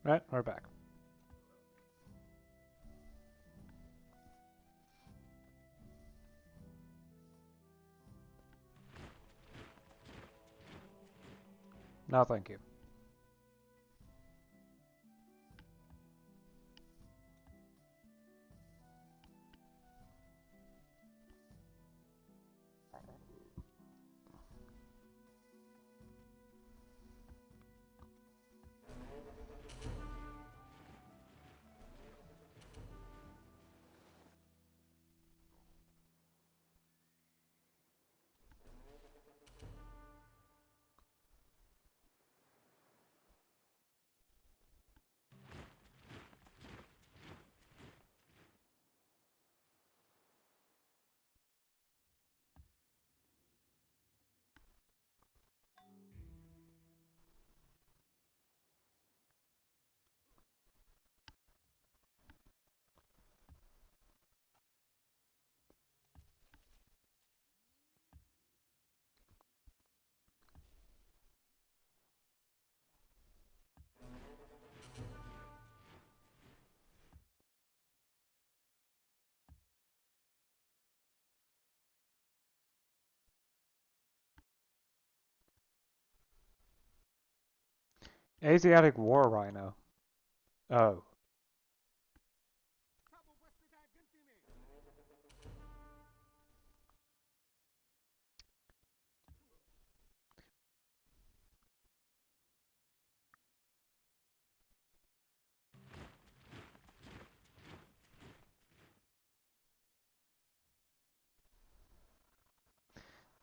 Right, we're back. No, thank you. Asiatic War Rhino. Oh.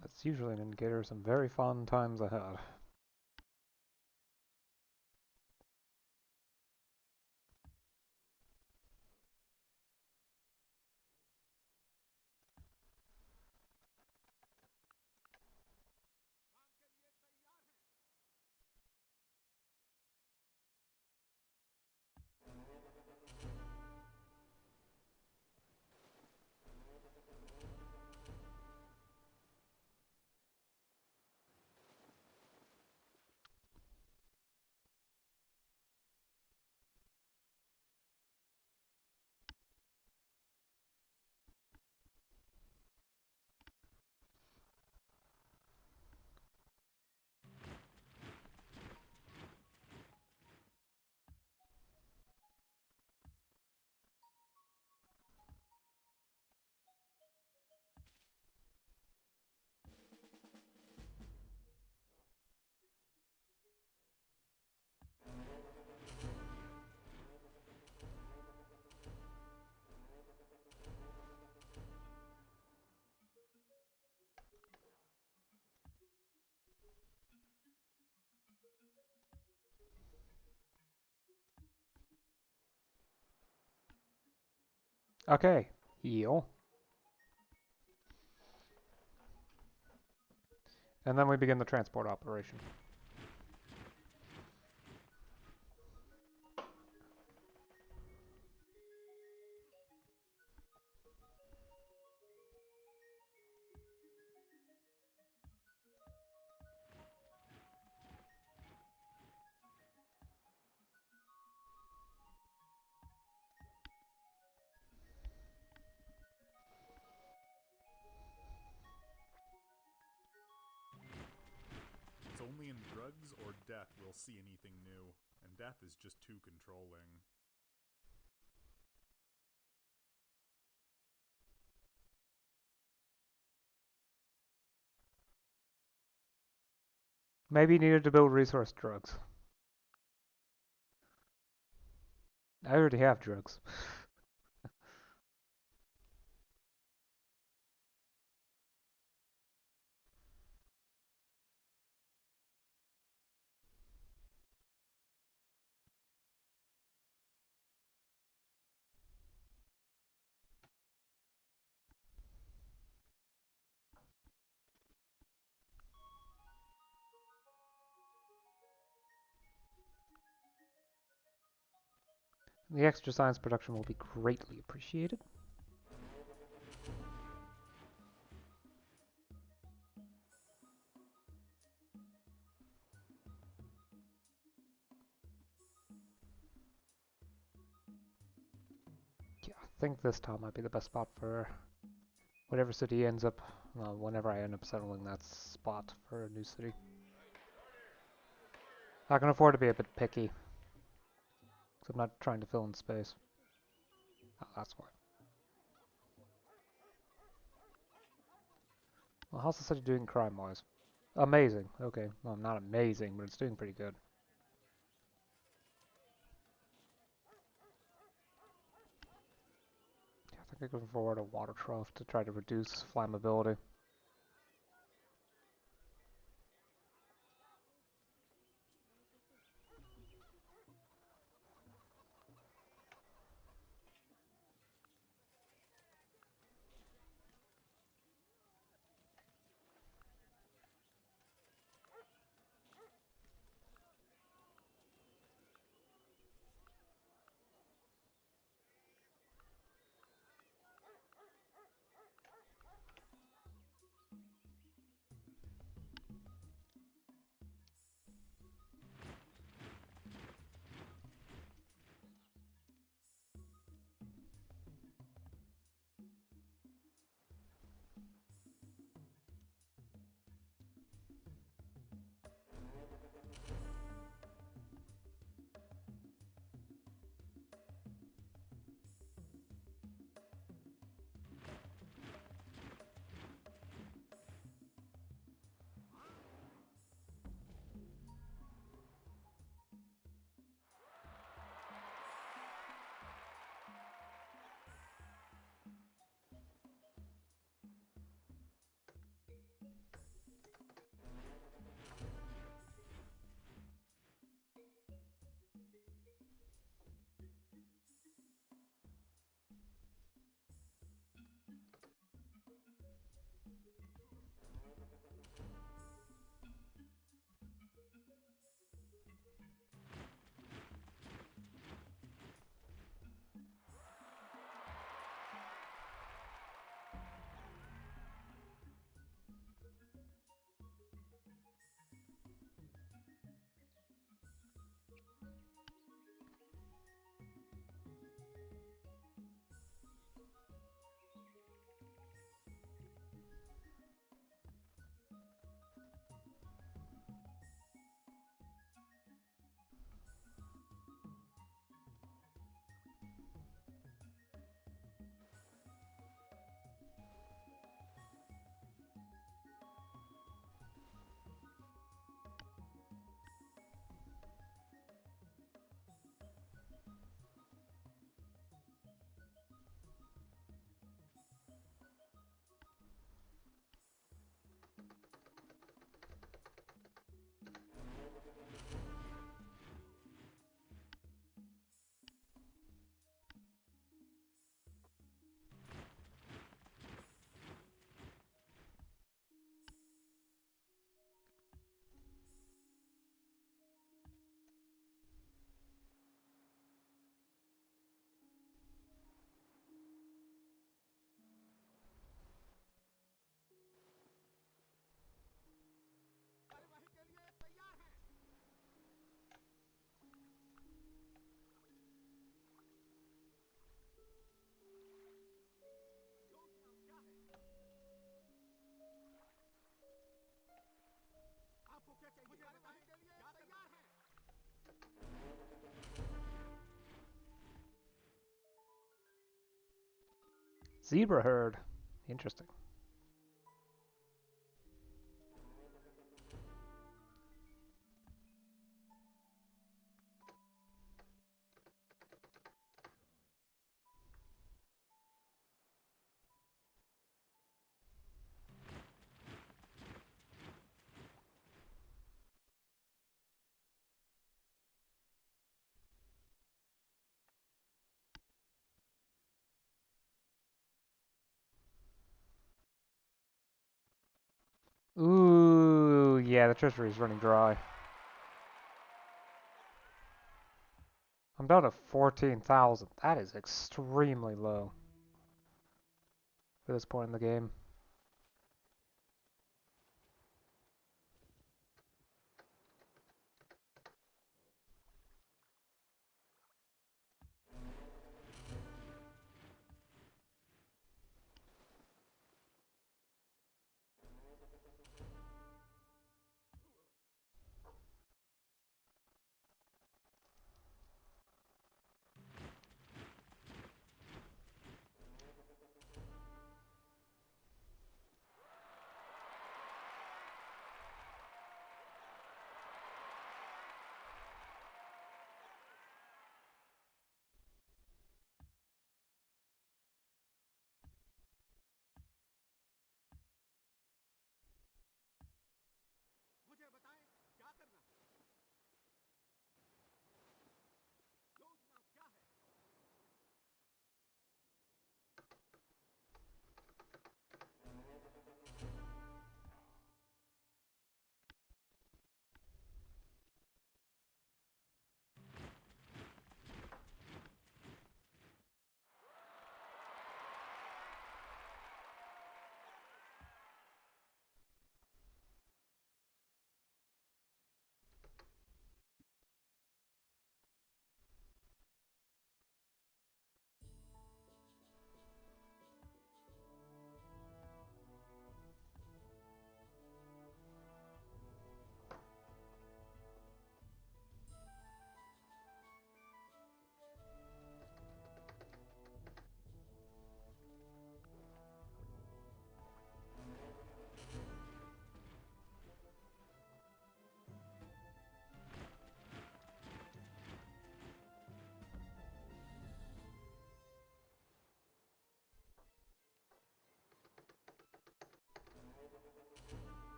That's usually an indicator of some very fun times ahead. Okay. Heal. And then we begin the transport operation. It's only in drugs or death we'll see anything new, and death is just too controlling. Maybe needed to build resource drugs. I already have drugs. The extra science production will be greatly appreciated. think this tile might be the best spot for whatever city ends up, well, whenever I end up settling that spot for a new city. I can afford to be a bit picky, because I'm not trying to fill in space. Oh, that's why. Well, how's the city doing crime-wise? Amazing. Okay, well, not amazing, but it's doing pretty good. Yeah, I think I can forward a water trough to try to reduce flammability. Zebra herd. Interesting. Ooh, yeah, the treasury is running dry. I'm down to 14,000. That is extremely low for this point in the game.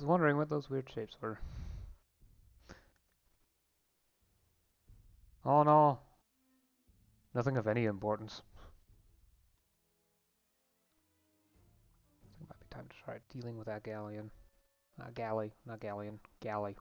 was wondering what those weird shapes were. Oh no, nothing of any importance. It might be time to try dealing with that galleon. Galley, not galleon, galley.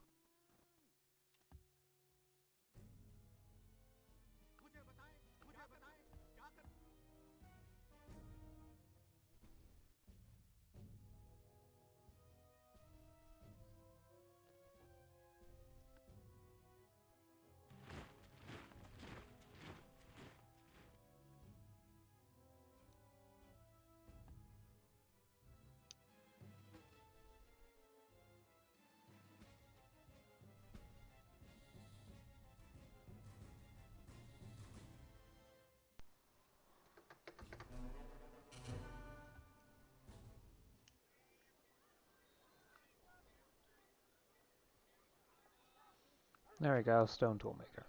There we go, stone tool maker.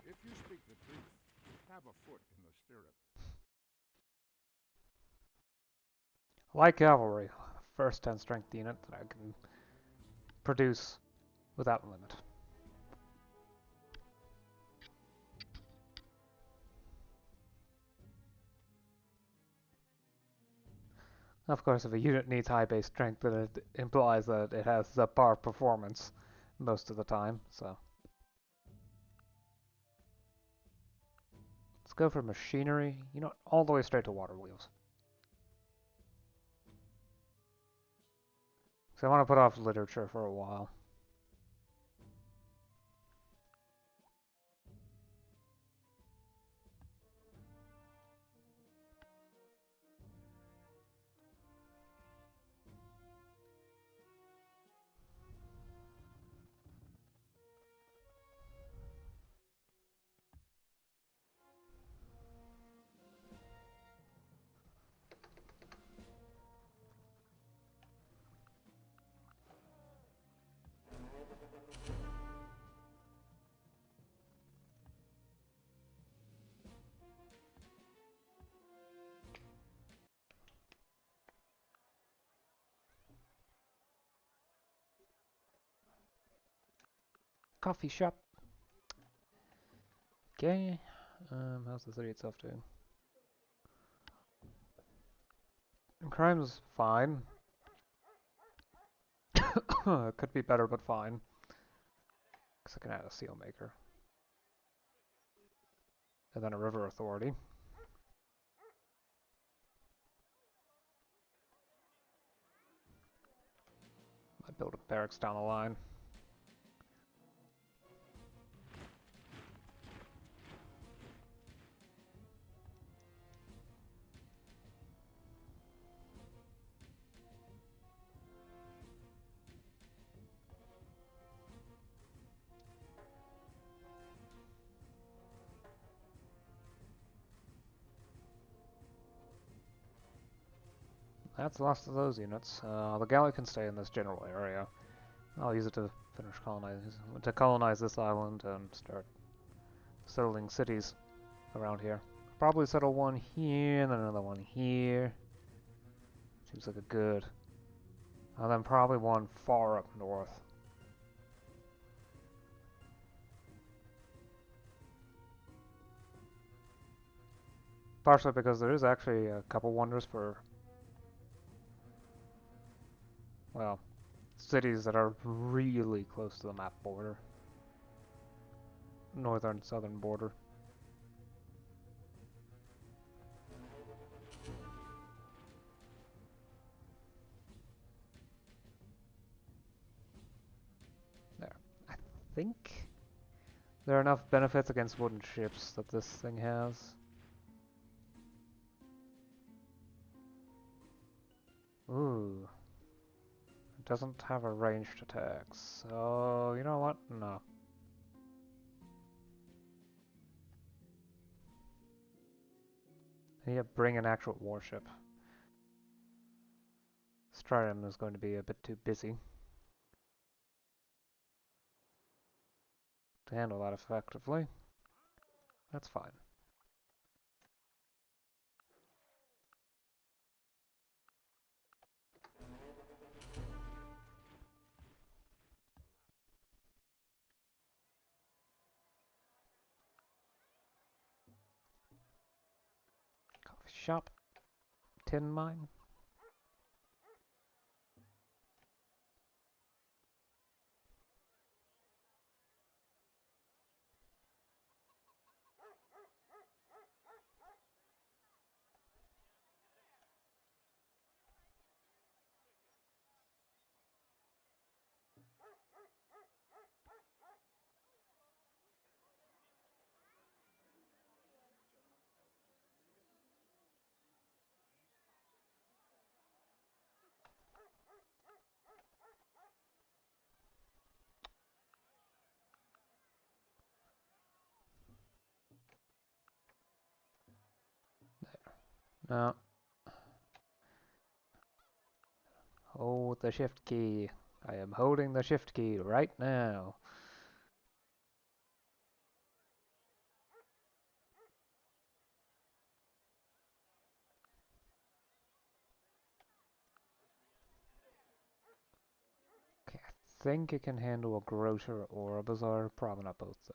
If you speak the truth, have a foot in the stirrup. Light cavalry, first 10 strength unit that I can produce without limit. Of course, if a unit needs high base strength, then it implies that it has subpar performance most of the time, so. Let's go for machinery, you know, all the way straight to water wheels. So I want to put off literature for a while. Coffee shop. Okay. How's the city itself doing? Crime's fine. Could be better, but fine. Because I can add a seal maker. And then a river authority. Might build a barracks down the line. That's the last of those units. The galley can stay in this general area. I'll use it to colonize this island and start settling cities around here. Probably settle one here, and then another one here. Seems like a good. And then probably one far up north. Partially because there is actually a couple wonders for, well, cities that are really close to the map border. Northern, southern border. There. think there are enough benefits against wooden ships that this thing has. Ooh. It doesn't have a ranged attack, so you know what? No. Yeah, bring an actual warship. Stratton is going to be a bit too busy to handle that effectively. That's fine. Coffee shop. Tin mine. Now, hold the shift key. I am holding the shift key right now. Okay, I think it can handle a grocer or a bazaar. Probably not both, though.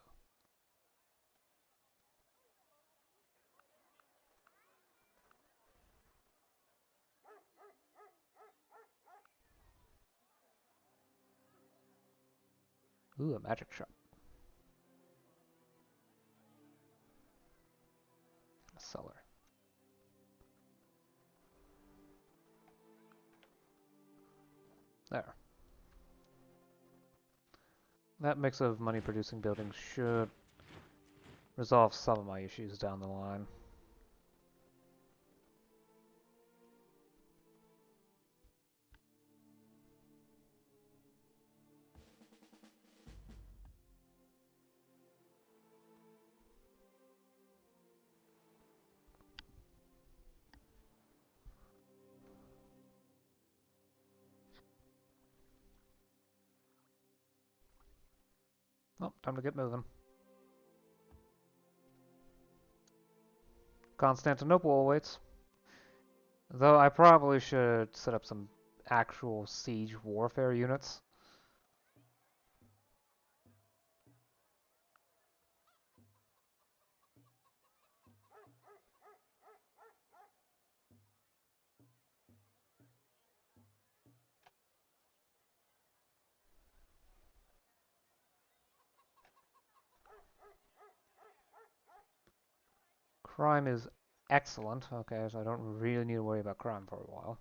Ooh, a magic shop. A cellar. There. That mix of money-producing buildings should resolve some of my issues down the line. Oh, time to get moving. Constantinople awaits. Though I probably should set up some actual siege warfare units. Crime is excellent. Okay, so I don't really need to worry about crime for a while.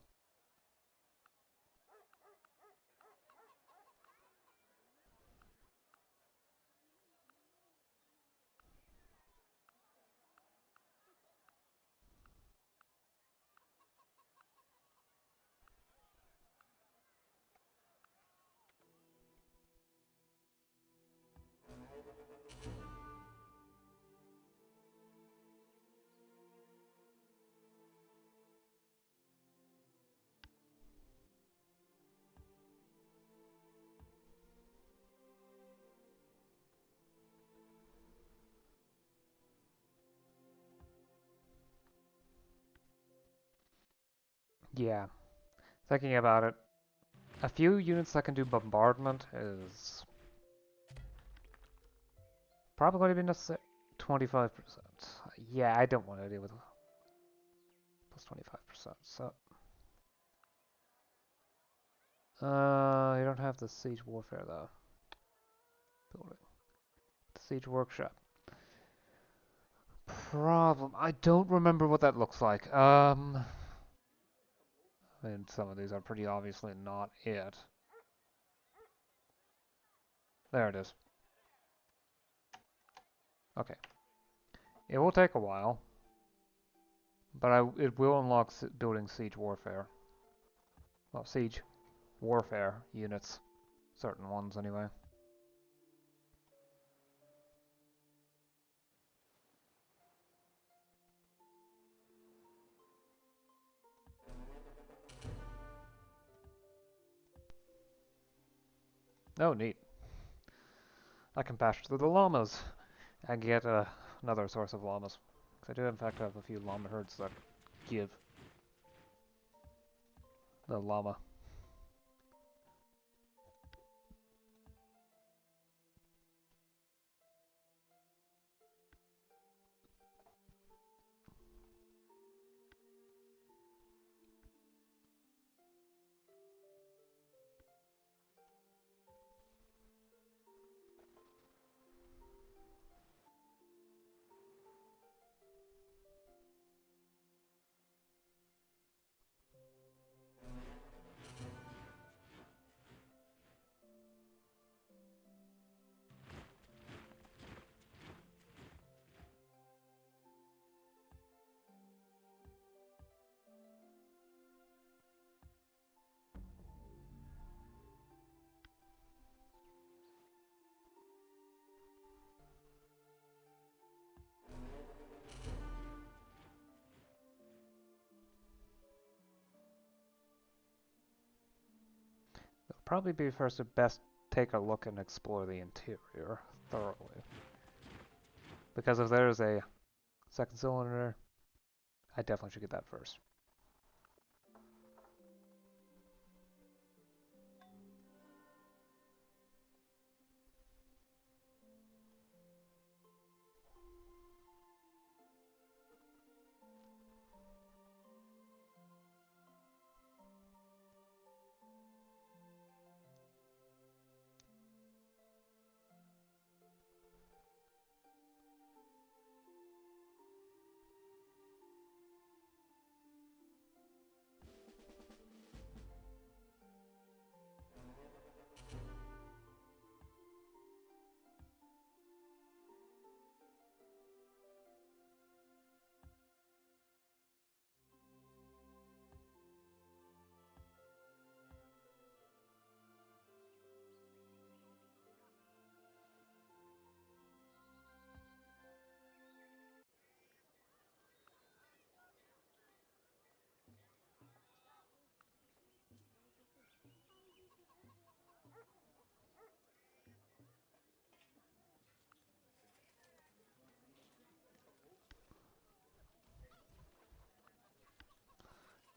Yeah, thinking about it, a few units that can do bombardment is probably going to be necessary. 25%. Yeah, I don't want to deal with plus 25%. So, you don't have the siege warfare though. Building. The siege workshop. Problem. I don't remember what that looks like. I mean, some of these are pretty obviously not it. There it is. Okay. It will take a while, but it will unlock building siege warfare. Well, siege warfare units. Certain ones, anyway. Oh, neat. I can pass through the llamas and get another source of llamas. Because I do, in fact, have a few llama herds that give the llama. It'll probably be first to best take a look and explore the interior thoroughly. Because if there's a second cylinder, I definitely should get that first.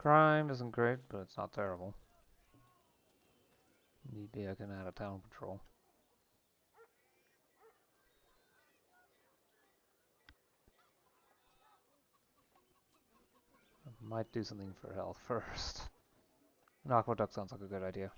Crime isn't great, but it's not terrible. Need be I can add a town patrol. I might do something for health first. An aqueduct sounds like a good idea.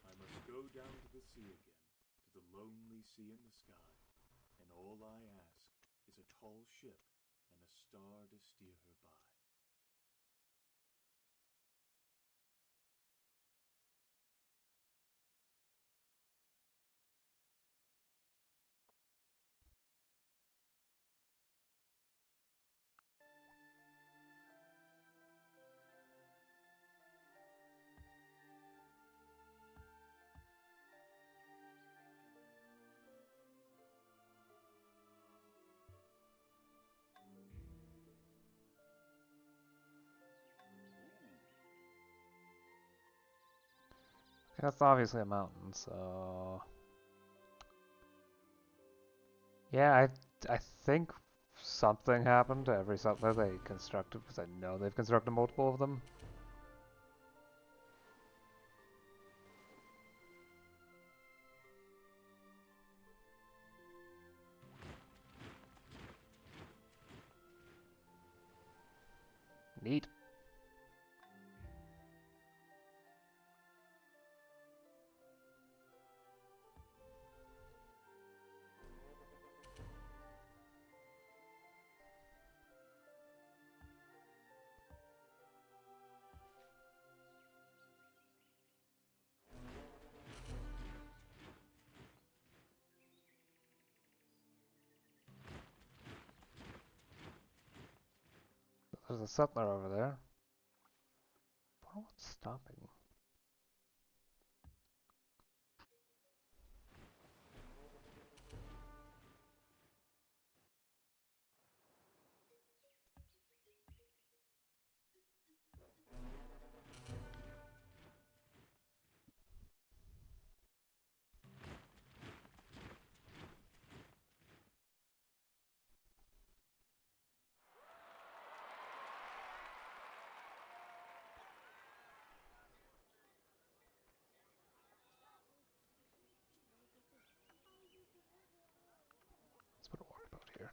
I must go down to the sea again, to the lonely sea in the sky, and all I ask is a tall ship and a star to steer her by. That's obviously a mountain, so... Yeah, I think something happened to every settler they constructed, because I know they've constructed multiple of them. Neat. There's a settler over there. What's stopping? Let's put a walkabout here.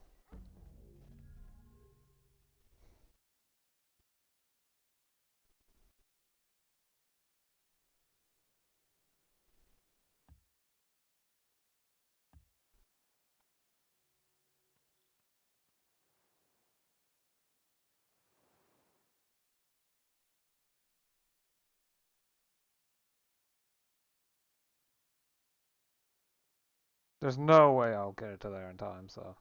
There's no way I'll get it to there in time, so...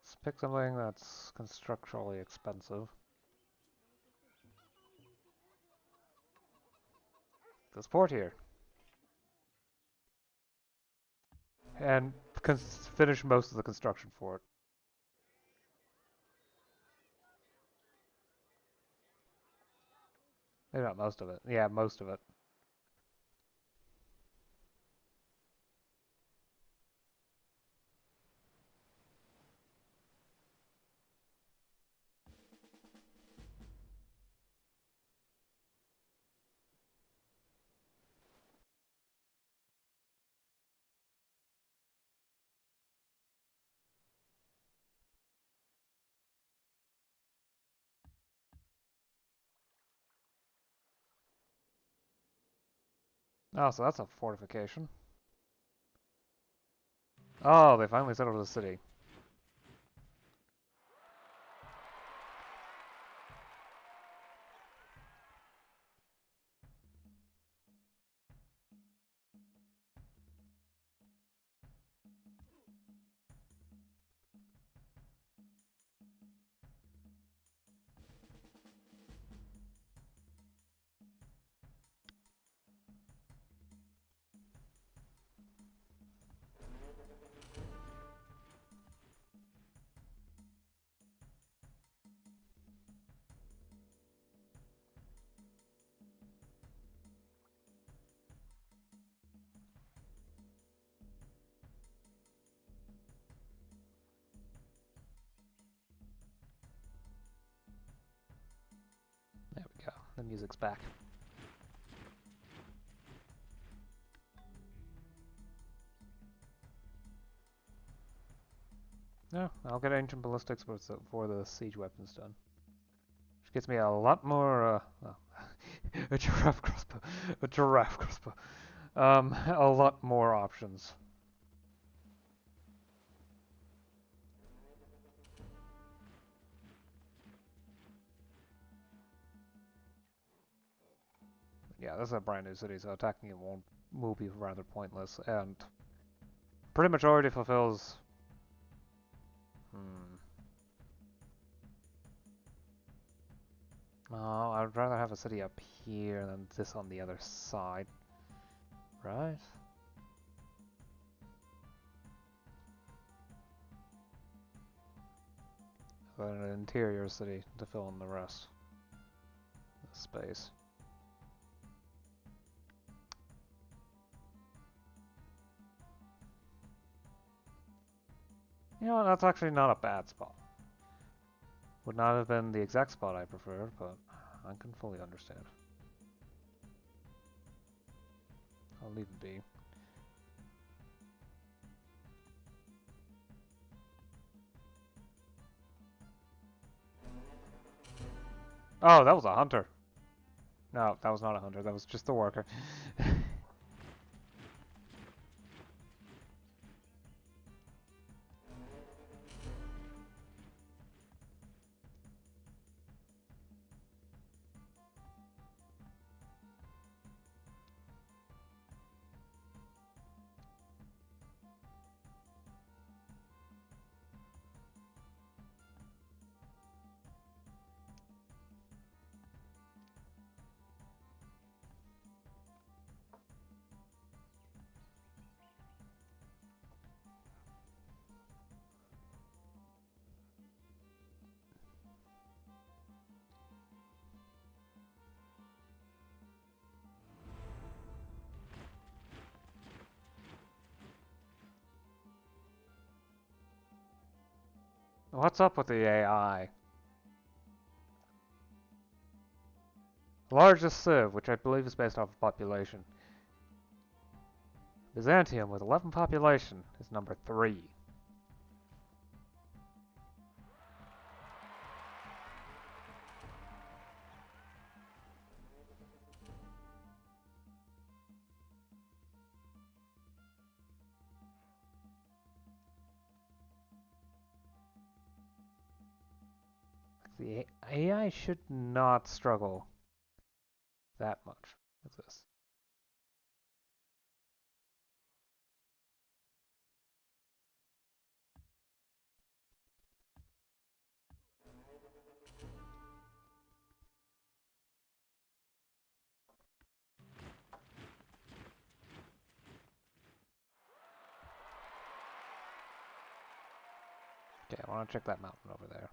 Let's pick something that's constructurally expensive. This port here. And finish most of the construction for it. Maybe not most of it. Yeah, most of it. Oh, so that's a fortification. Oh, they finally settled the city. There we go. The music's back. Yeah, I'll get ancient ballistics before the siege weapon's done. Which gets me a lot more, well, a giraffe crossbow. A giraffe crossbow. A lot more options. Yeah, this is a brand new city, so attacking it will be rather pointless, and pretty much already fulfills... Oh, I'd rather have a city up here than this on the other side. Right? But an interior city to fill in the rest of the space. You know, that's actually not a bad spot. Would not have been the exact spot I preferred, but I can fully understand. I'll leave it be. Oh, that was a hunter. No, that was not a hunter. That was just the worker. What's up with the AI? Largest civ, which I believe is based off of population. Byzantium, with 11 population, is number 3. The AI should not struggle that much with this. Okay, I want to check that mountain over there.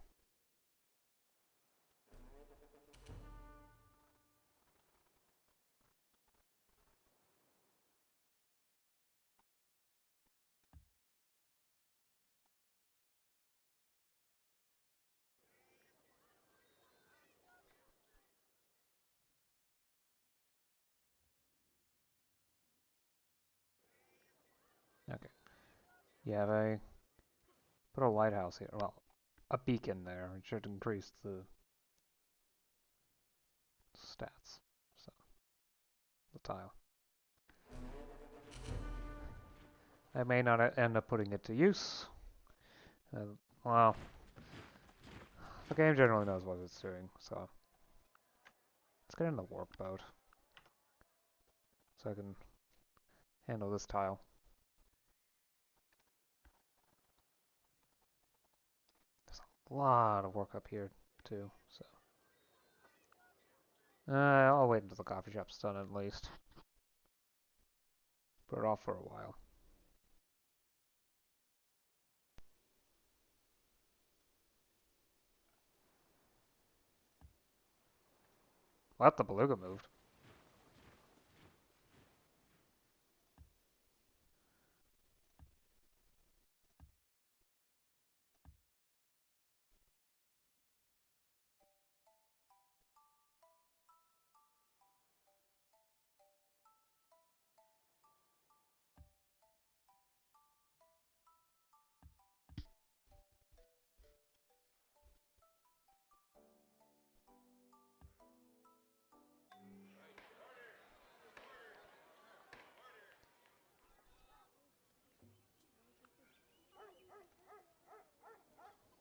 Okay. Yeah, they put a lighthouse here. Well, a beacon there. It should increase the stats. So, the tile. I may not end up putting it to use. Well, the game generally knows what it's doing, so let's get in the warp boat so I can handle this tile. There's a lot of work up here too, so I'll wait until the coffee shop's done at least. Put it off for a while. What? The beluga moved.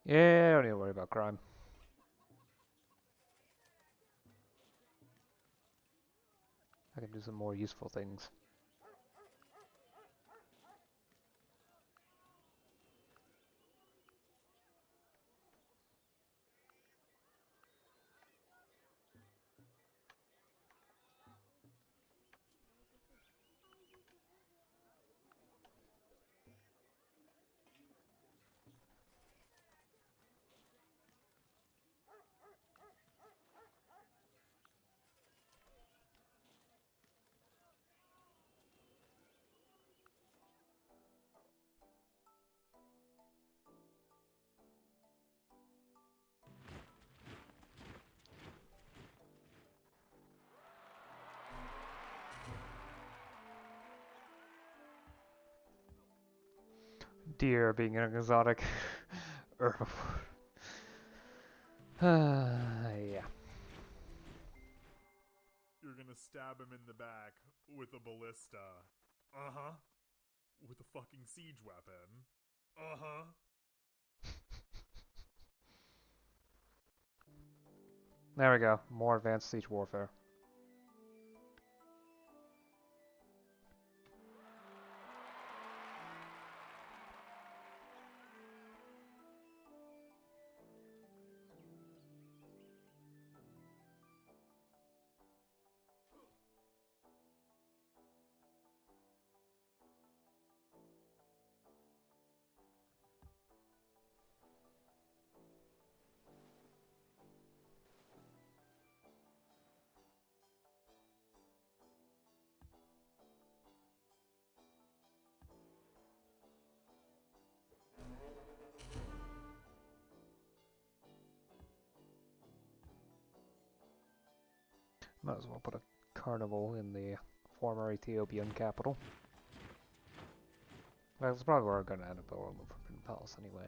Yeah, I don't need to worry about crime. I can do some more useful things. deer being an exotic herbivore. Yeah. You're gonna stab him in the back with a ballista. Uh-huh. With a fucking siege weapon. Uh-huh. There we go. More advanced siege warfare. Might as well put a carnival in the former Ethiopian capital. That's probably where I'm going to end up building the Forbidden Palace anyway.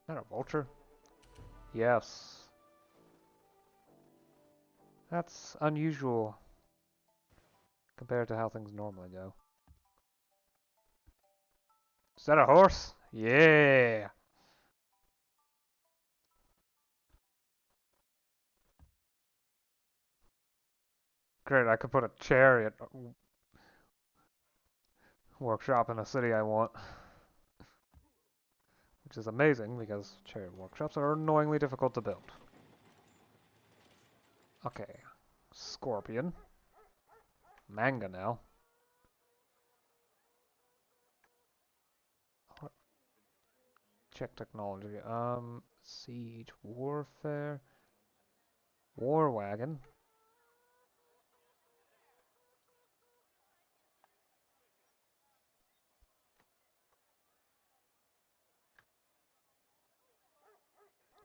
Is that a vulture? Yes. That's unusual compared to how things normally go. Is that a horse? Yeah! Great, I could put a chariot workshop in a city I want. Which is amazing because chariot workshops are annoyingly difficult to build. Okay. Scorpion. Manga now. Check technology. Siege warfare. War wagon.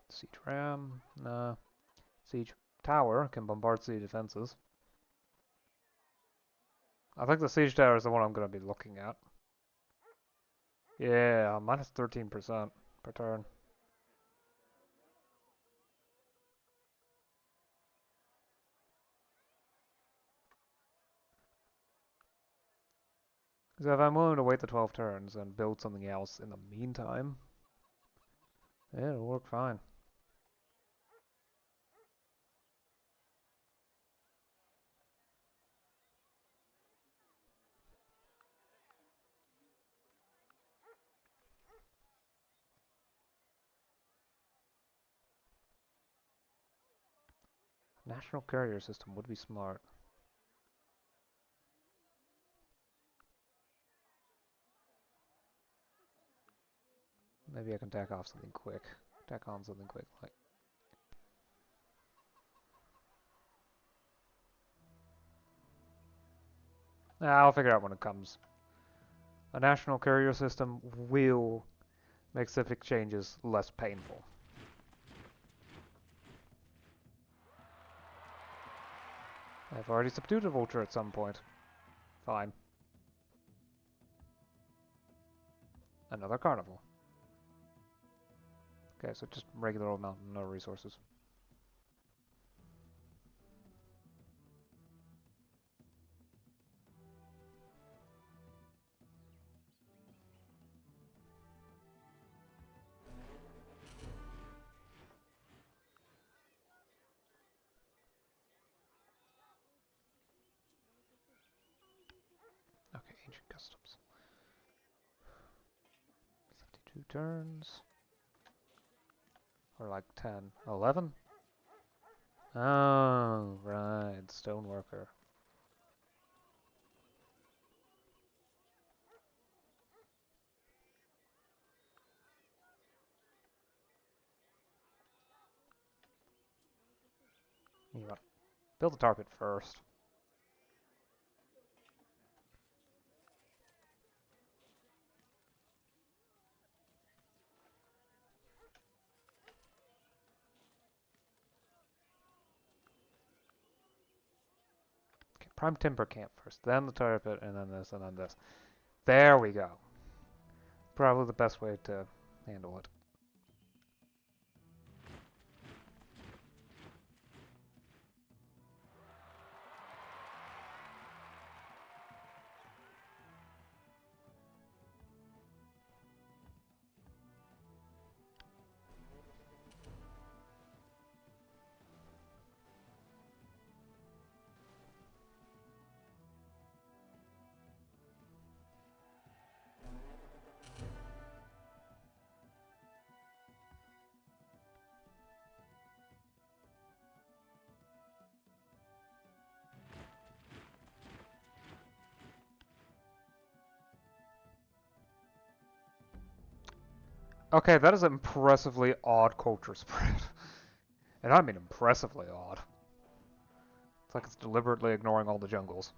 Siege ram. Nah. Siege tower can bombard city defenses. I think the siege tower is the one I'm going to be looking at. Yeah, minus 13% per turn. Because if I'm willing to wait the 12 turns and build something else in the meantime, yeah, it'll work fine. National carrier system would be smart. Maybe I can tack off something quick. Tack on something quick, like. I'll figure it out when it comes. A national carrier system will make civic changes less painful. I've already subdued a vulture at some point. Fine. Another carnival. Okay, so just regular old mountain, no resources. Okay, ancient customs. 72 turns. Or like 10. 11? Oh, right. Stoneworker. Build the tar pit first. Okay, prime timber camp first, then the tar pit, and then this, and then this. There we go. Probably the best way to handle it. Okay, that is an impressively odd culture spread. And I mean impressively odd. It's like it's deliberately ignoring all the jungles.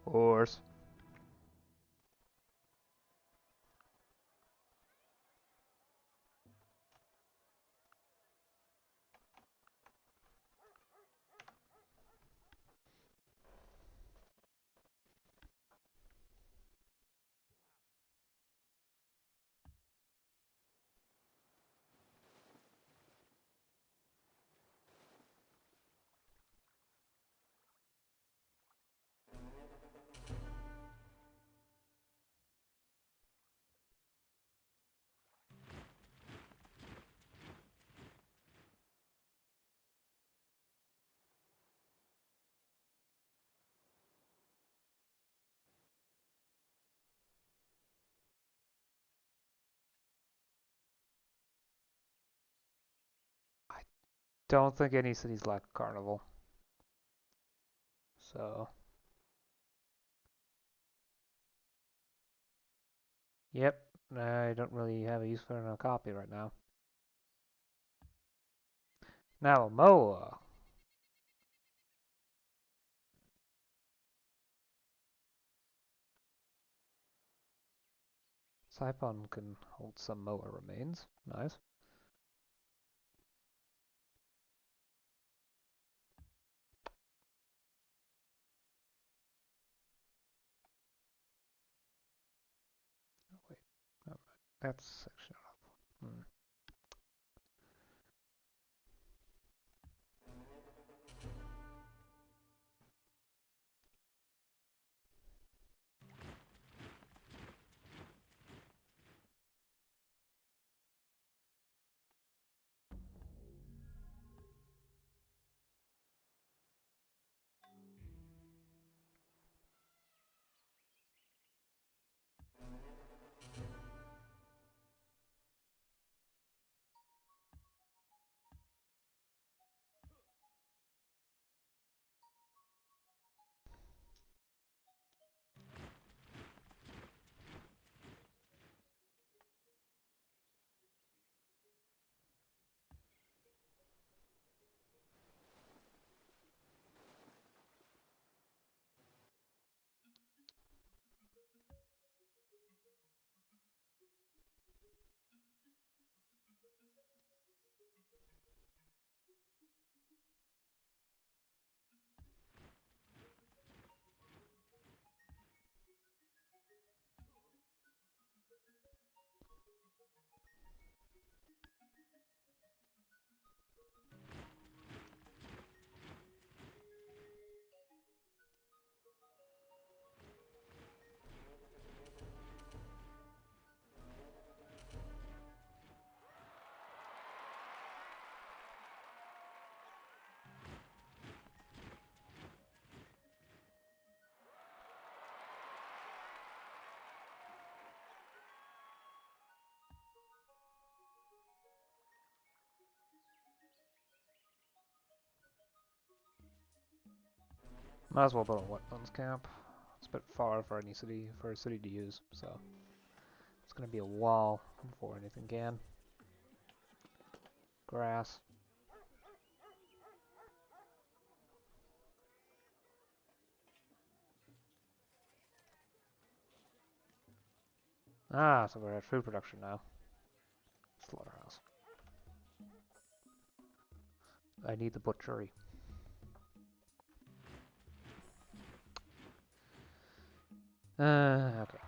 Horse. I don't think any cities lack a carnival. So, yep. I don't really have a use for a copy right now. Now, Moa. Saipon can hold some Moa remains. Nice. Oh, wait. Never mind. That's section up. Hmm. Might as well build a wetlands camp. It's a bit far for any city for a city to use, so it's gonna be a while before anything can. Grass. Ah, so we're at food production now. Slaughterhouse. I need the butchery. Okay.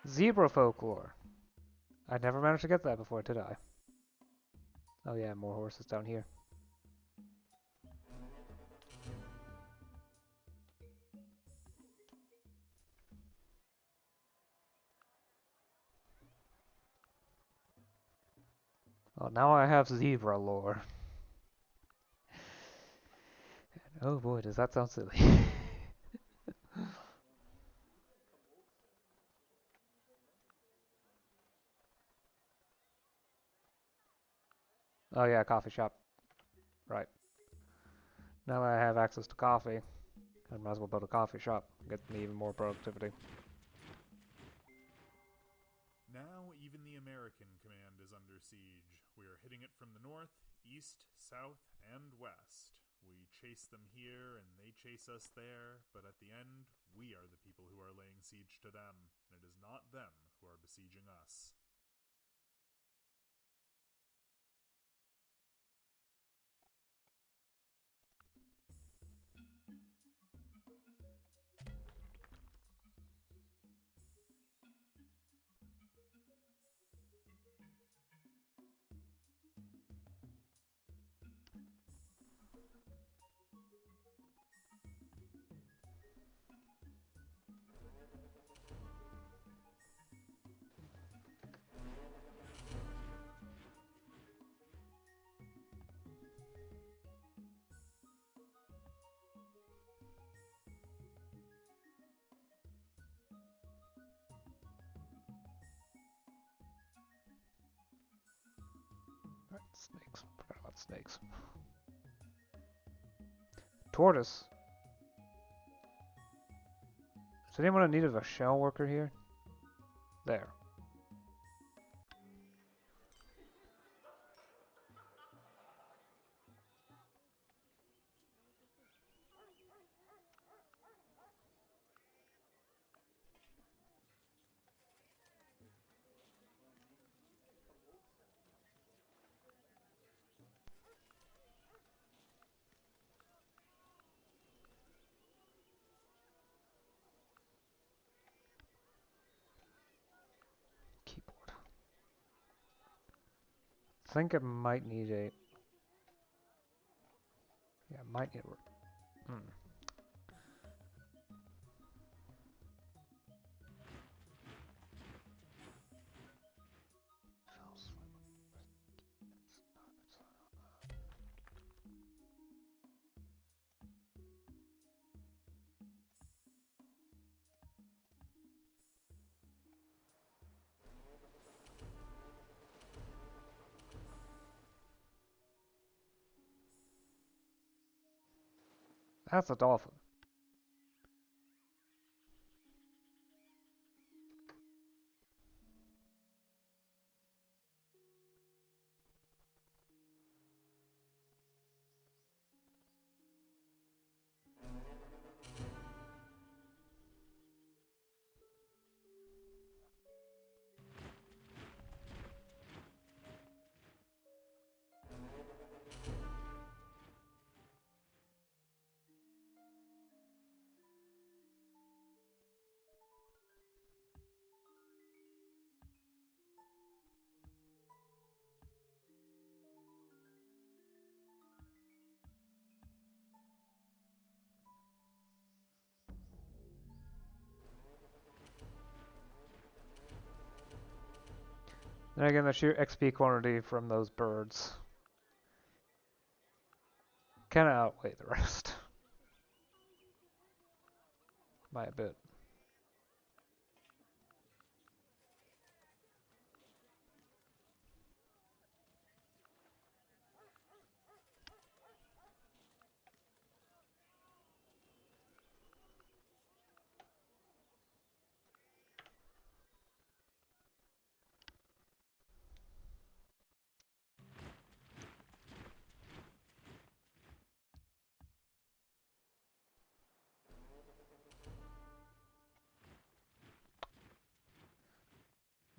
Zebra folklore. I never managed to get that before, did I? Oh yeah, more horses down here. Oh, now I have zebra lore. Oh boy, does that sound silly. Oh yeah, coffee shop. Right. Now that I have access to coffee, I might as well build a coffee shop. Get me even more productivity. Now even the American command is under siege. We are hitting it from the north, east, south, and west. We chase them here and they chase us there, but at the end, we are the people who are laying siege to them, and it is not them who are besieging us. Right, snakes. Forgot about snakes. Tortoise. Is anyone in need of a shell worker here? There. Keyboard. I think it might need a... Yeah, it might need a... Hmm. That's a dolphin. And again, the sheer XP quantity from those birds kind of outweigh the rest by a bit.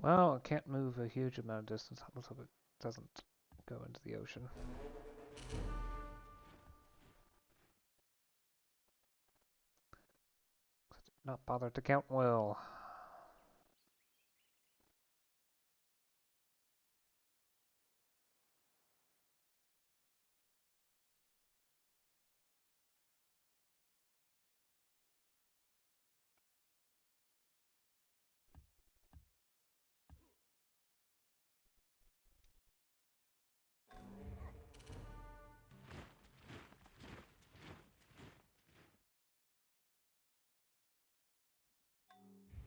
Well, it can't move a huge amount of distance. Let's hope it doesn't go into the ocean. Not bother to count well.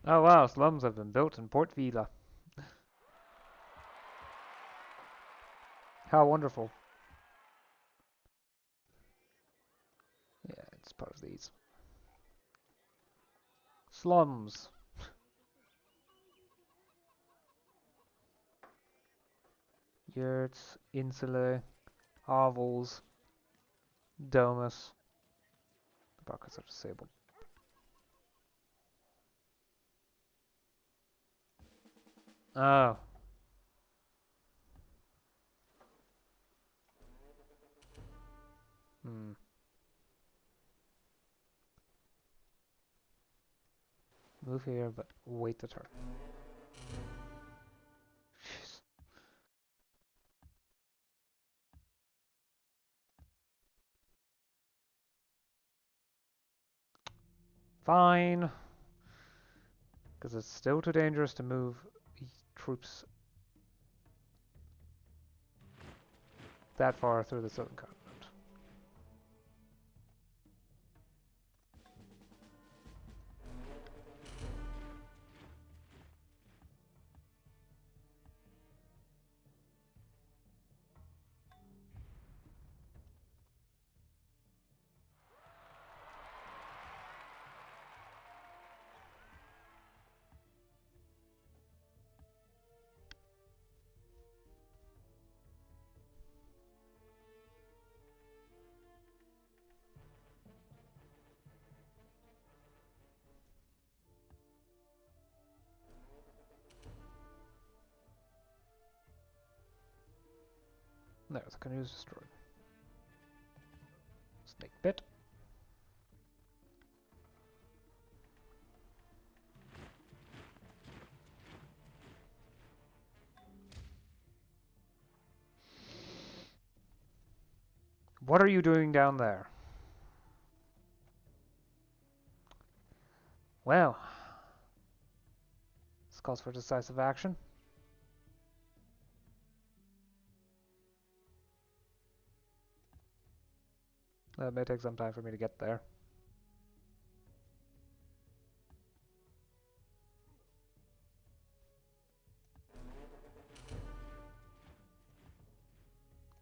Oh wow, slums have been built in Port Vila. How wonderful. Yeah, it's part of these. Slums. Yurts, insulae, hovels, domus. The buckets are disabled. Oh. Hmm. Move here, but wait the turn. Jeez. Fine. Because it's still too dangerous to move troops that far through the southern continent. There, the canoe is destroyed. Snake bit. What are you doing down there? Well, this calls for decisive action. It may take some time for me to get there.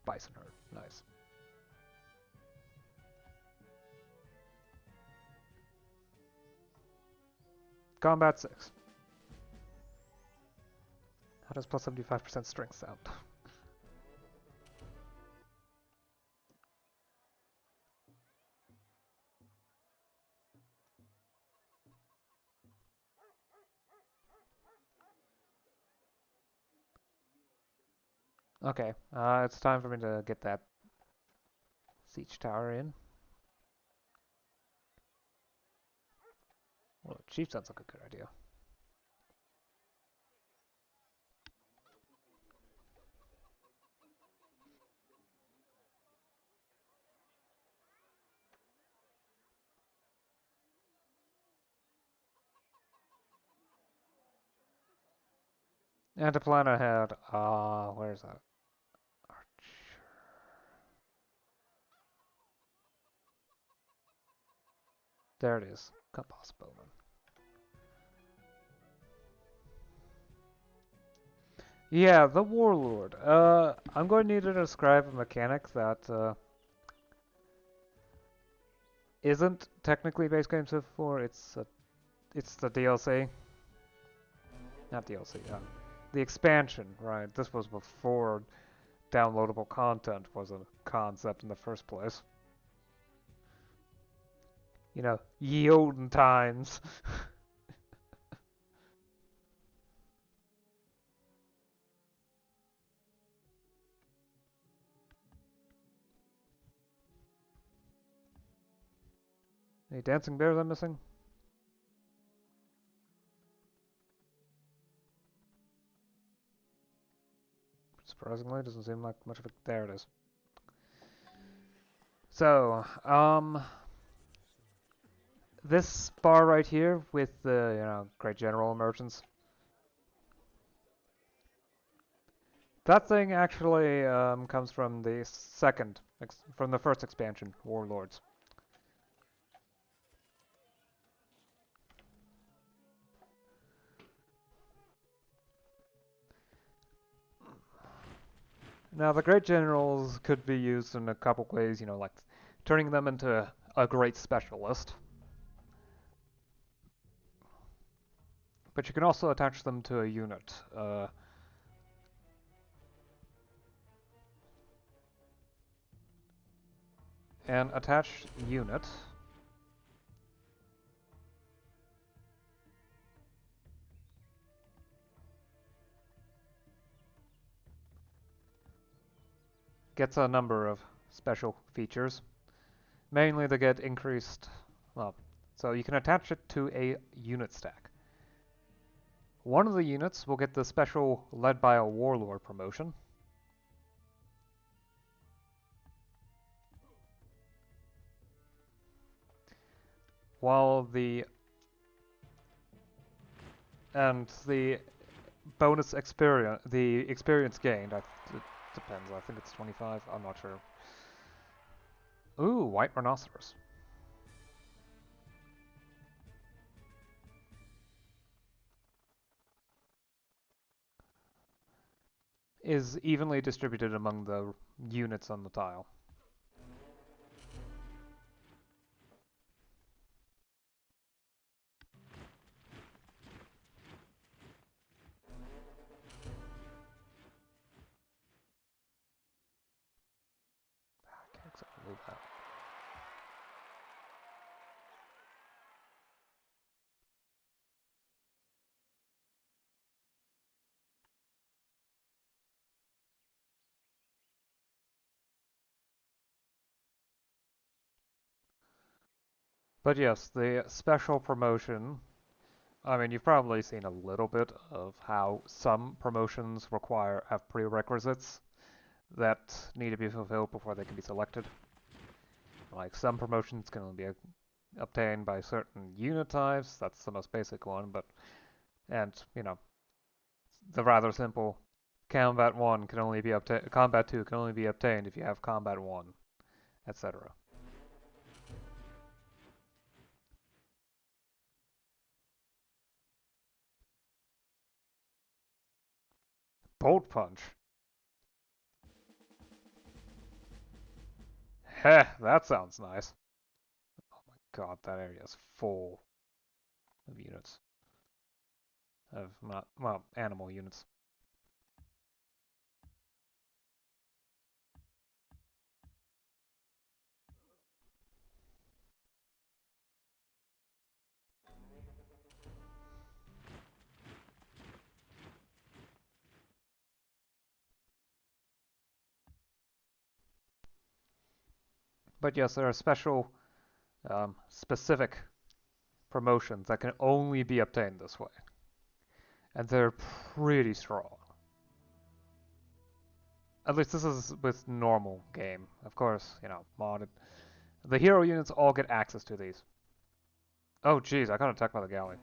Bison herd. Nice. Combat 6. How does plus 75% strength sound? Okay, it's time for me to get that siege tower in. Well, chief sounds like a good idea. And to plan ahead, where's that? There it is. Bowman. Yeah, the Warlord. I'm going to need to describe a mechanic that isn't technically base game 4. It's the DLC. Not DLC. The expansion, right? This was before downloadable content was a concept in the first place. You know, ye olden times. Any dancing bears I'm missing? Surprisingly, doesn't seem like much of a... There it is. So, this bar right here with the, Great General emergence. That thing actually comes from the from the first expansion, Warlords. Now, the Great Generals could be used in a couple ways, like turning them into a great specialist. But you can also attach them to a unit. An attached unit gets a number of special features. Mainly they get increased, well, so you can attach it to a unit stack. One of the units will get the special Led by a Warlord promotion. While the bonus experience, the experience gained, it depends, I think it's 25, I'm not sure. Ooh, White Rhinoceros. Is evenly distributed among the units on the tile. I can't exactly move that. But yes, the special promotion, I mean, you've probably seen a little bit of how some promotions have prerequisites that need to be fulfilled before they can be selected. Like some promotions can only be obtained by certain unit types, that's the most basic one, and, the rather simple Combat 1 can only be obtained, Combat 2 can only be obtained if you have Combat 1, etc. Bolt Punch. Heh, that sounds nice. Oh my god, that area is full of units. Of not, well, animal units. But yes, there are special, specific promotions that can only be obtained this way. And they're pretty strong. At least this is with normal game. Of course, modded. The hero units all get access to these. Oh jeez, I got attacked by the galley.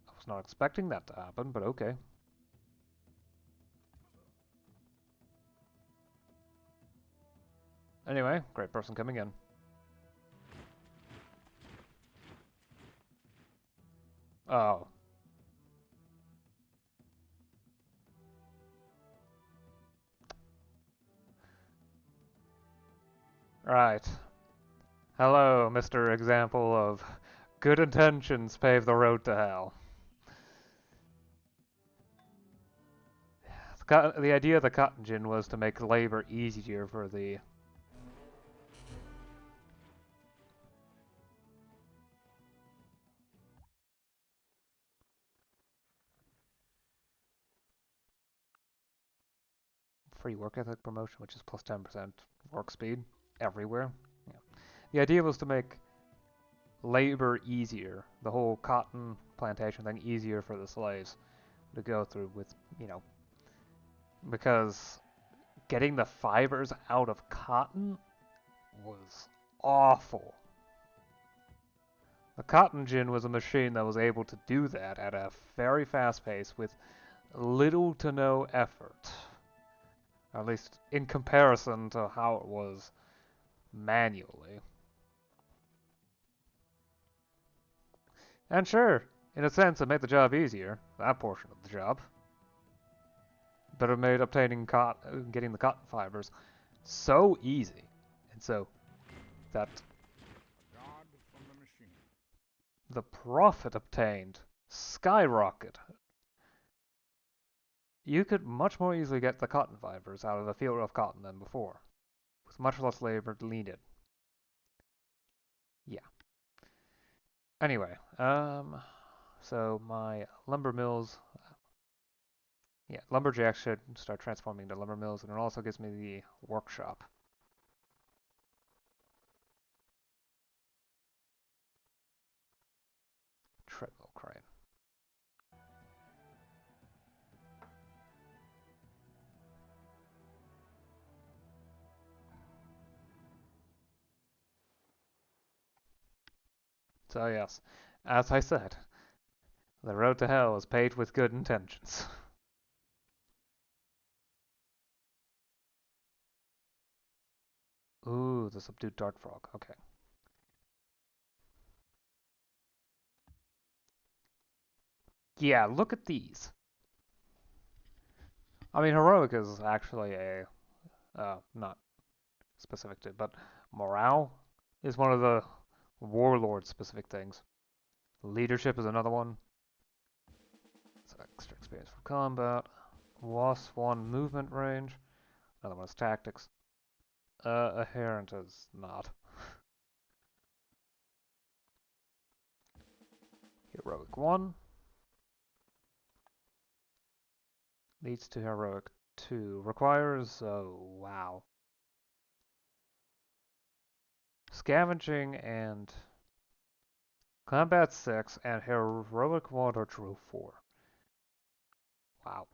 I was Was not expecting that to happen, but okay. Anyway, great person coming in. Oh. Right. Hello, Mr. Example of good intentions pave the road to hell. The idea of the cotton gin was to make labor easier for the... free work ethic promotion, which is plus 10% work speed everywhere. Yeah. The idea was to make labor easier, the whole cotton plantation thing easier for the slaves to go through with, you know, because getting the fibers out of cotton was awful. The cotton gin was a machine that was able to do that at a very fast pace with little to no effort. At least in comparison to how it was manually. And sure, in a sense it made the job easier, that portion of the job. But it made obtaining getting the cotton fibers so easy. And so that the profit obtained skyrocketed. You could much more easily get the cotton fibers out of a field of cotton than before, with much less labor needed. Yeah. Anyway, so my lumber mills, yeah, lumberjacks should start transforming to lumber mills, and it also gives me the workshop. Treadmill crane. So yes, as I said, the road to hell is paved with good intentions. Ooh, the subdued dart frog. Okay. Yeah, look at these. I mean, heroic is actually a not specific to, but morale is one of the warlord specific things. Leadership is another one. It's extra experience from combat. Was one movement range. Another one is tactics. Adherent is not. Heroic 1 leads to heroic 2. Requires, oh wow. Scavenging and combat 6 and heroic 1 or true 4. Wow.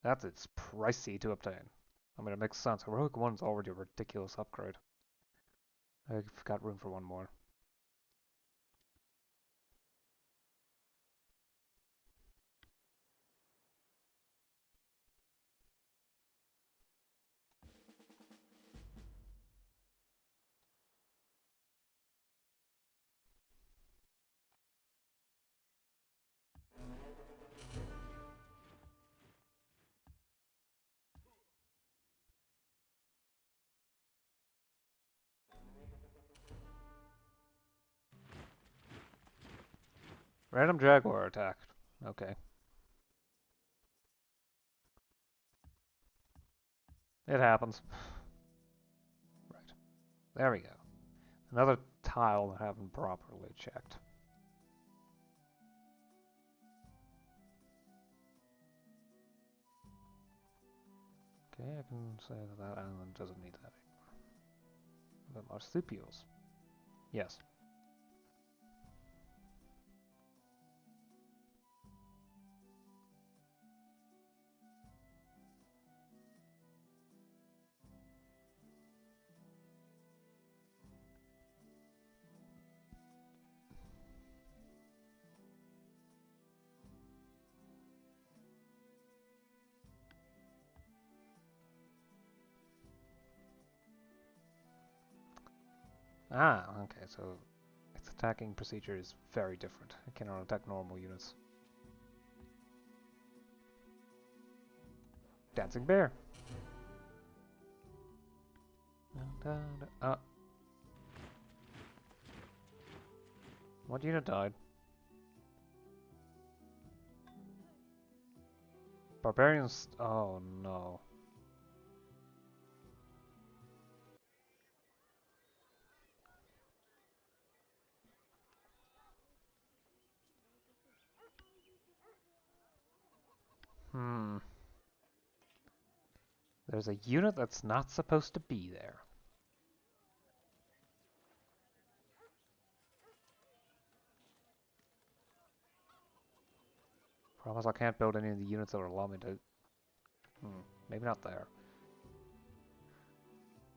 That is pricey to obtain. I mean, it makes sense. Heroic 1 is already a ridiculous upgrade. I've got room for one more. Random Jaguar attack. Okay. It happens. Right. There we go. Another tile that I haven't properly checked. Okay, I can say that that island doesn't need that anymore. But marsupials. Yes. Ah, okay, so its attacking procedure is very different. It cannot attack normal units. Dancing bear! What unit died? Barbarians... Oh no. Hmm. There's a unit that's not supposed to be there. Promise I can't build any of the units that would allow me to... maybe not there.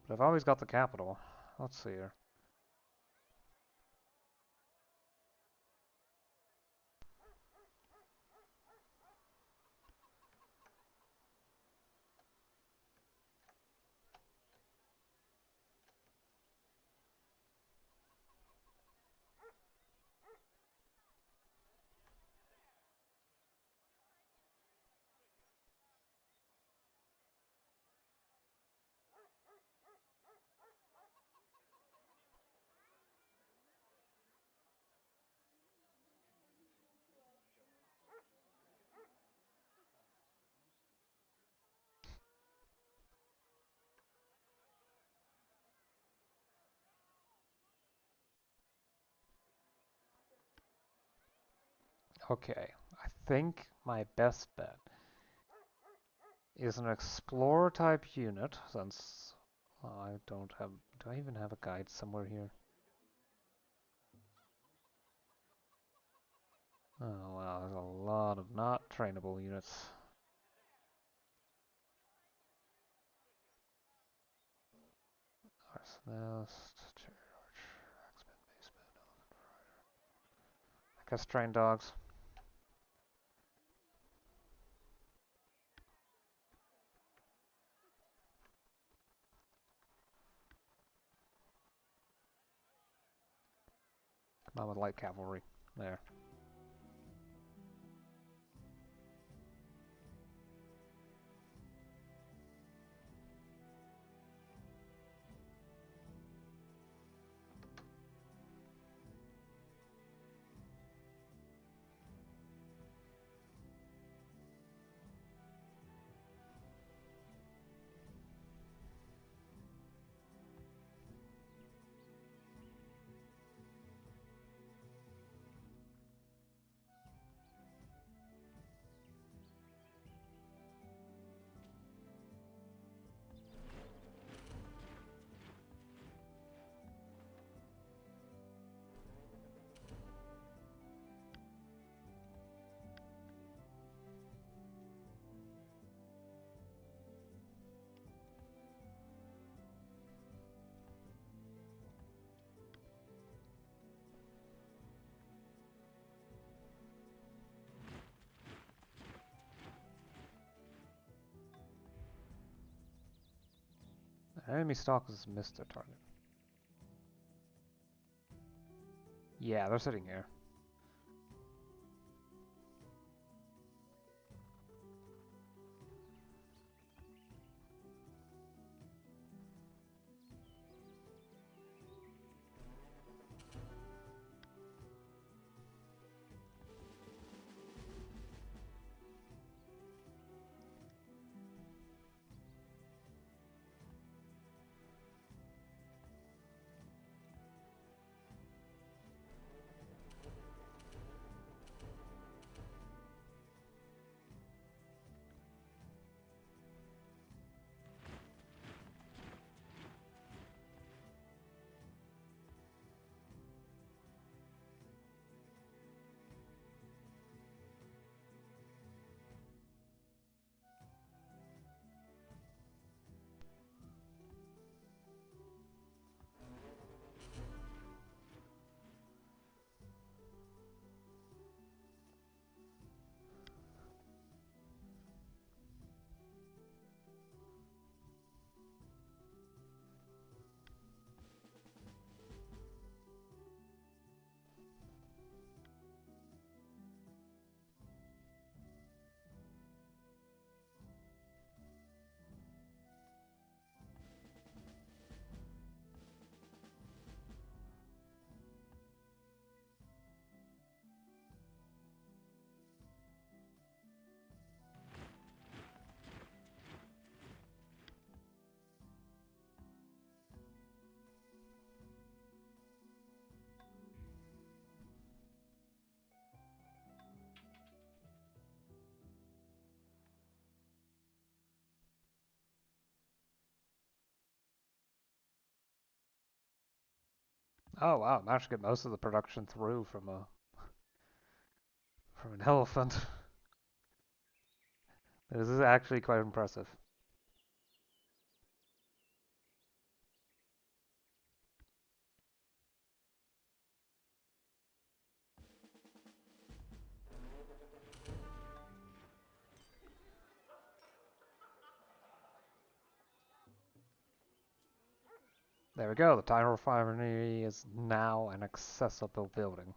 But I've always got the capital. Let's see here. Okay, I think my best bet is an explorer type unit, since I don't have... Do I even have a guide somewhere here? Oh wow, there's a lot of not trainable units. Arsonist, Axeman, Baseman, I guess trained dogs. Come on with light cavalry. There. Enemy stalkers missed their target. Yeah, they're sitting here. Oh wow, managed to get most of the production through from an elephant. This is actually quite impressive. There we go, the tire refinery is now an accessible building.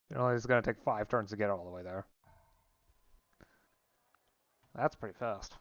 You know, it's gonna take 5 turns to get all the way there. That's pretty fast.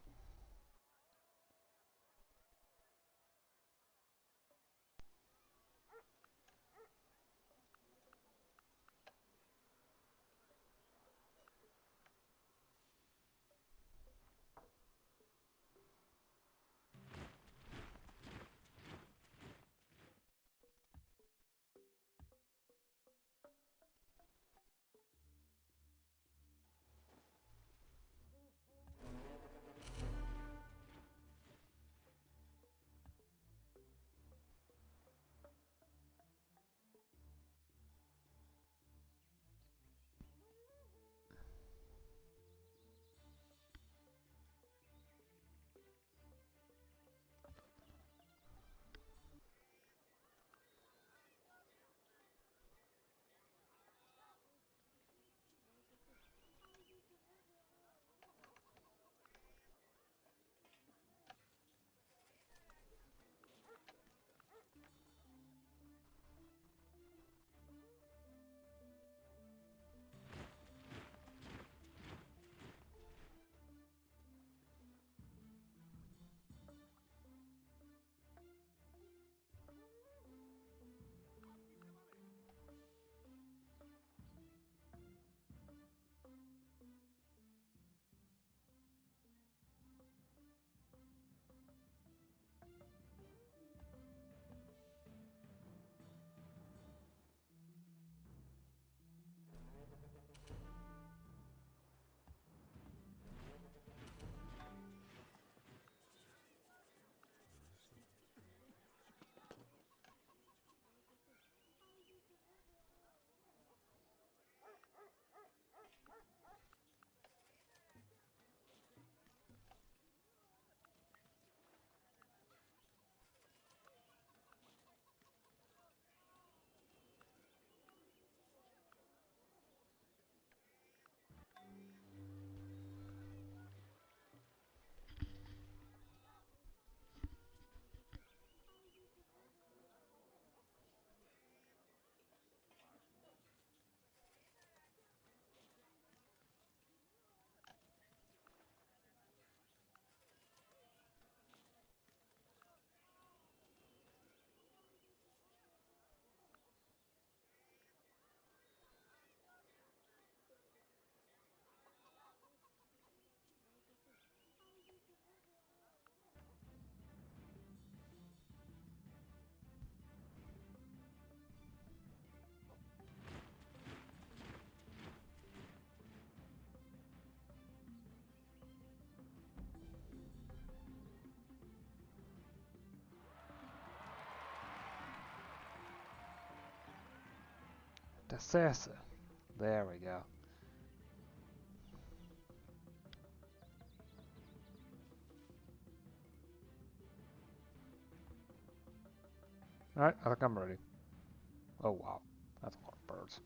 Decisive. There we go. Alright, I think I'm ready. Oh wow, that's a lot of birds.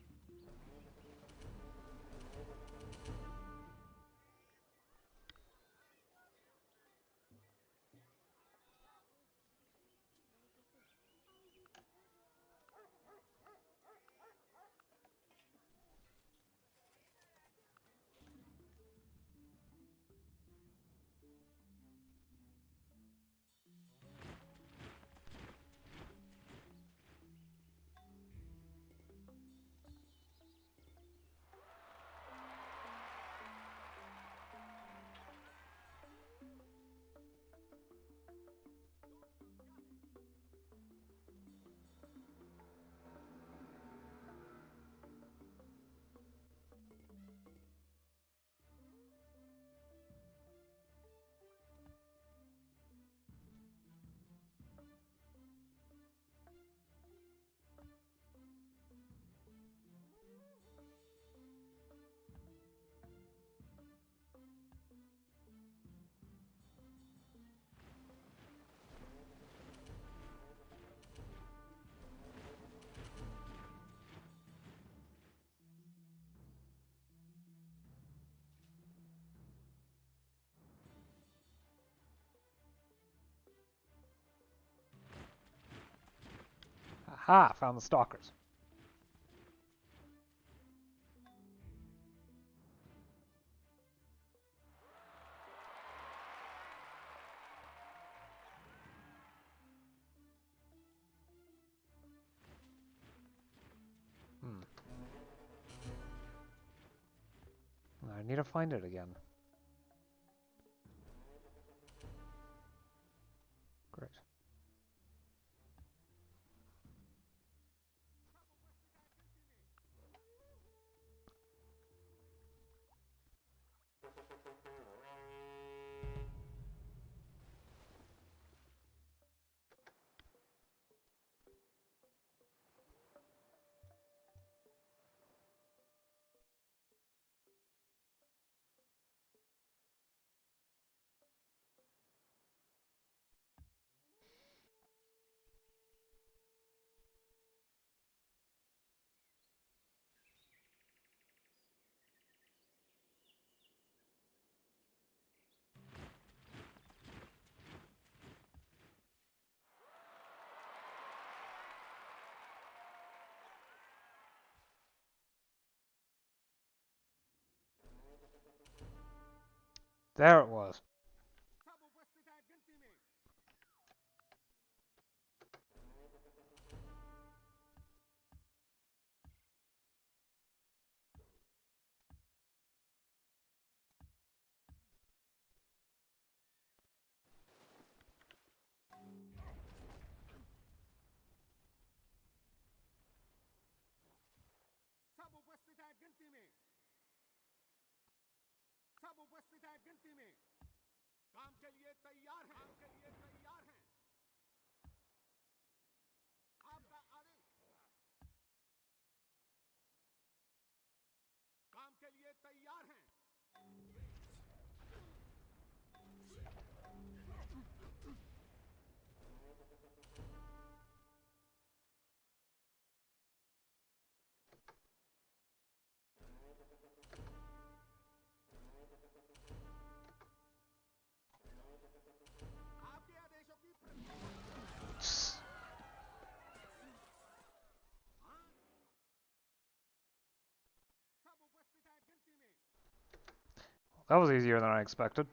Aha! Found the stalkers. I need to find it again. Great. There it was. That was easier than I expected.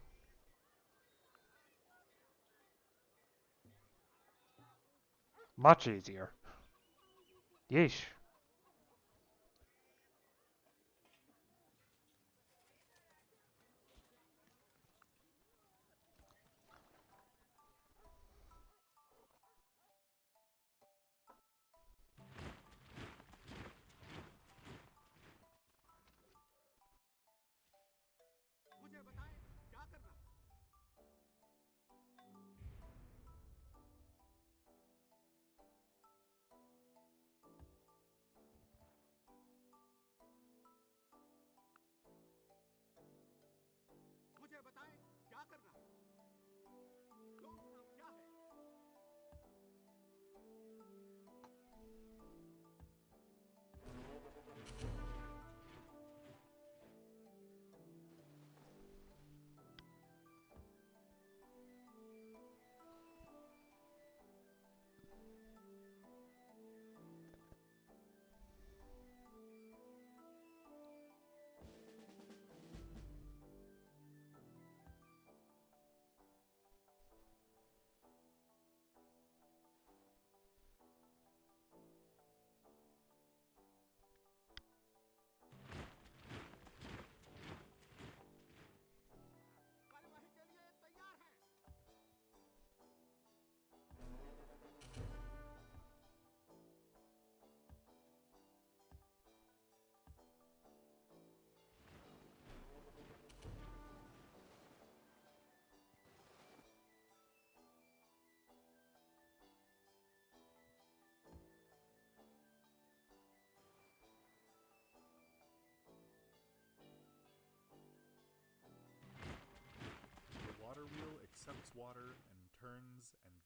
Much easier. Yeesh.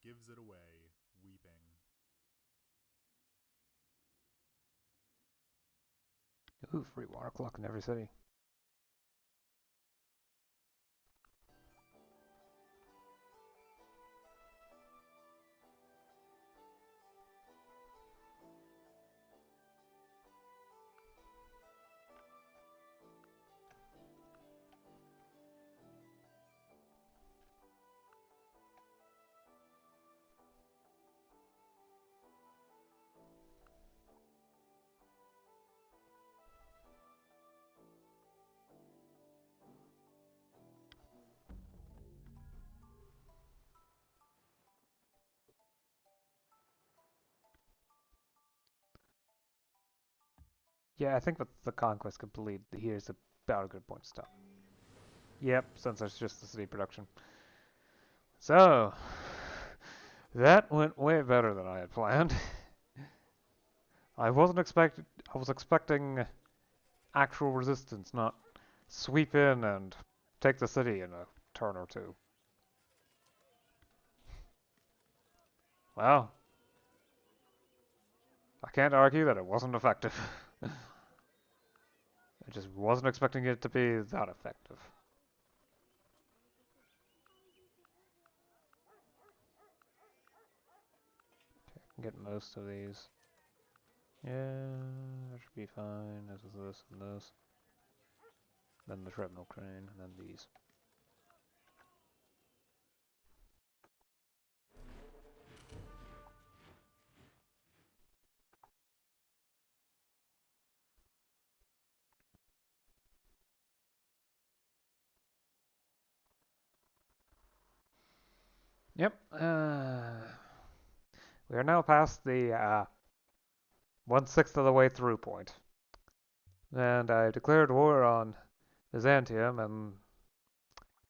gives it away, weeping. Ooh, free water clock in every city. Yeah, I think with the conquest complete, here's about a good point to stop. Yep, since it's just the city production. So, that went way better than I had planned. I was expecting actual resistance, not sweep in and take the city in a turn or two. Well, I can't argue that it wasn't effective. I just wasn't expecting it to be that effective. Okay, I can get most of these. Yeah, that should be fine. This is this and this. Then the treadmill crane, and then these. Yep. We are now past the 1/6 of the way through point. And I declared war on Byzantium and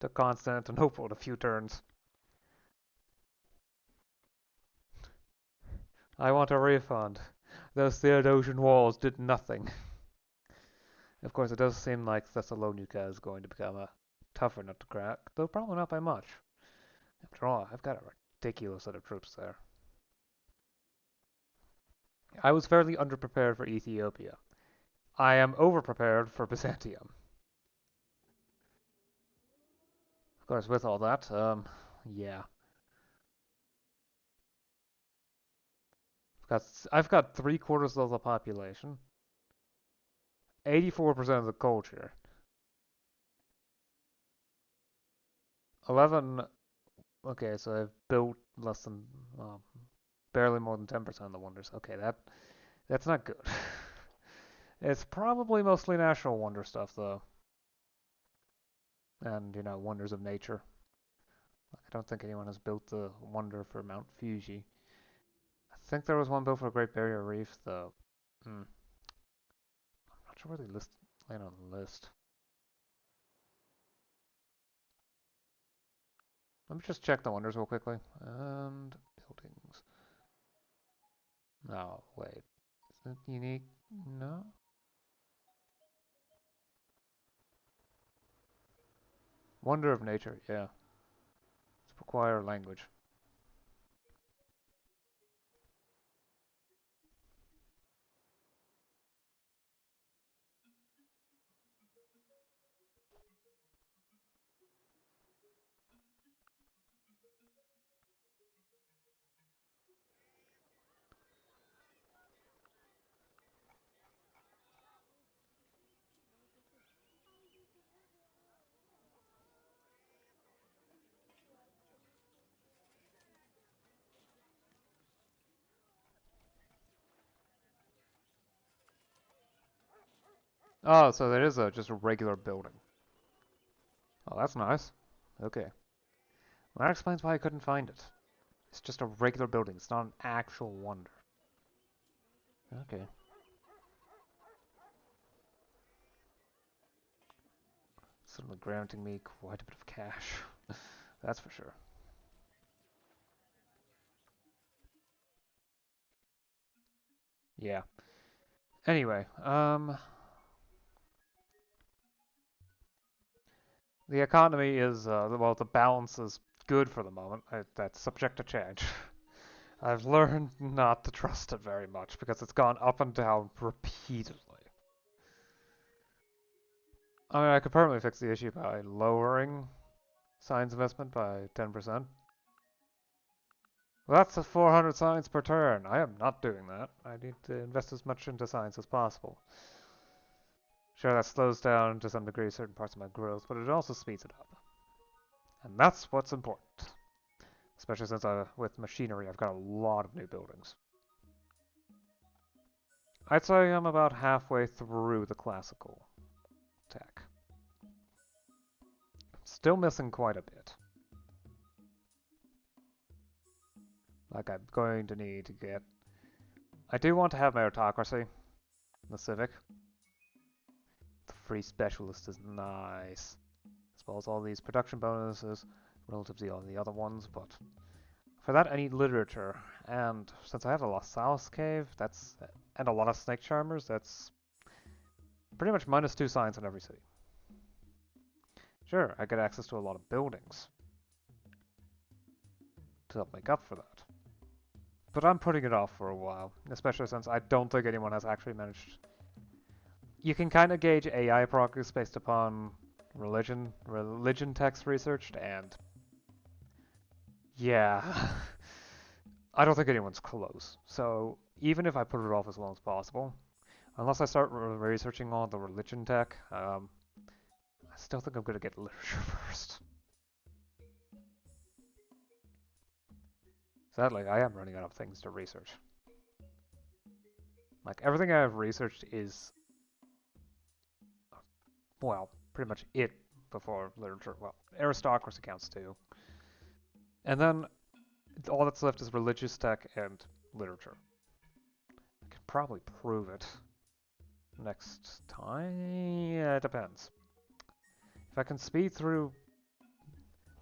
took Constantinople in a few turns. I want a refund. Those Theodosian walls did nothing. Of course, it does seem like Thessalonica is going to become a tougher nut to crack, though probably not by much. After all, I've got a ridiculous set of troops there. I was fairly underprepared for Ethiopia. I am overprepared for Byzantium. Of course, with all that, yeah. I've got 3/4 of the population, 84% of the culture, 11. Okay, so I've built less than, barely more than 10% of the wonders. Okay, that's not good. It's probably mostly national wonder stuff though, and wonders of nature. I don't think anyone has built the wonder for Mount Fuji. I think there was one built for Great Barrier Reef though. I'm not sure where they land on the list. Let me just check the wonders real quickly. And buildings. No, wait. Is it unique? No? Wonder of nature, yeah. It's require language. Oh, so there is just a regular building. Oh, that's nice. Okay. Well, that explains why I couldn't find it. It's just a regular building. It's not an actual wonder. Okay. Suddenly granting me quite a bit of cash. That's for sure. Yeah. Anyway, the economy is, well, the balance is good for the moment. That's subject to change. I've learned not to trust it very much because it's gone up and down repeatedly. I mean, I could probably fix the issue by lowering science investment by 10%. Well, that's a 400 science per turn. I am not doing that. I need to invest as much into science as possible. Sure, that slows down to some degree certain parts of my growth, but it also speeds it up. And that's what's important. Especially since with machinery, I've got a lot of new buildings. I'd say I'm about halfway through the classical tech. Still missing quite a bit. Like, I'm going to need to get... I do want to have meritocracy in the civic. The free specialist is nice. As well as all these production bonuses relative to all the other ones, but for that I need literature. And since I have a Lost South cave, and a lot of snake charmers, that's pretty much -2 science in every city. Sure, I get access to a lot of buildings to help make up for that. But I'm putting it off for a while, especially since I don't think anyone has actually managed... You can kind of gauge AI progress based upon religion text researched, and... Yeah... I don't think anyone's close. So even if I put it off as long as possible, unless I start researching all the religion tech, I still think I'm going to get literature first. Sadly, I am running out of things to research. Like, everything I've researched is, well, pretty much it before literature. Well, aristocracy counts too. And then all that's left is religious tech and literature. I could probably prove it next time. Yeah, it depends. If I can speed through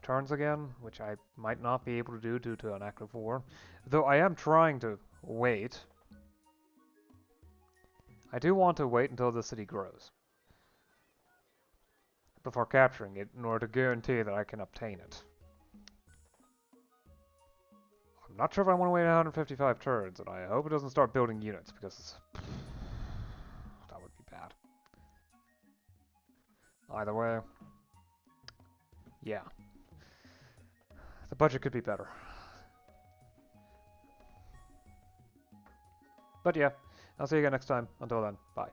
turns again, which I might not be able to do due to an active war, though I am trying to wait. I do want to wait until the city grows before capturing it in order to guarantee that I can obtain it. I'm not sure if I want to wait 155 turns, and I hope it doesn't start building units, because that would be bad. Either way, yeah. The budget could be better. But yeah, I'll see you again next time. Until then, bye.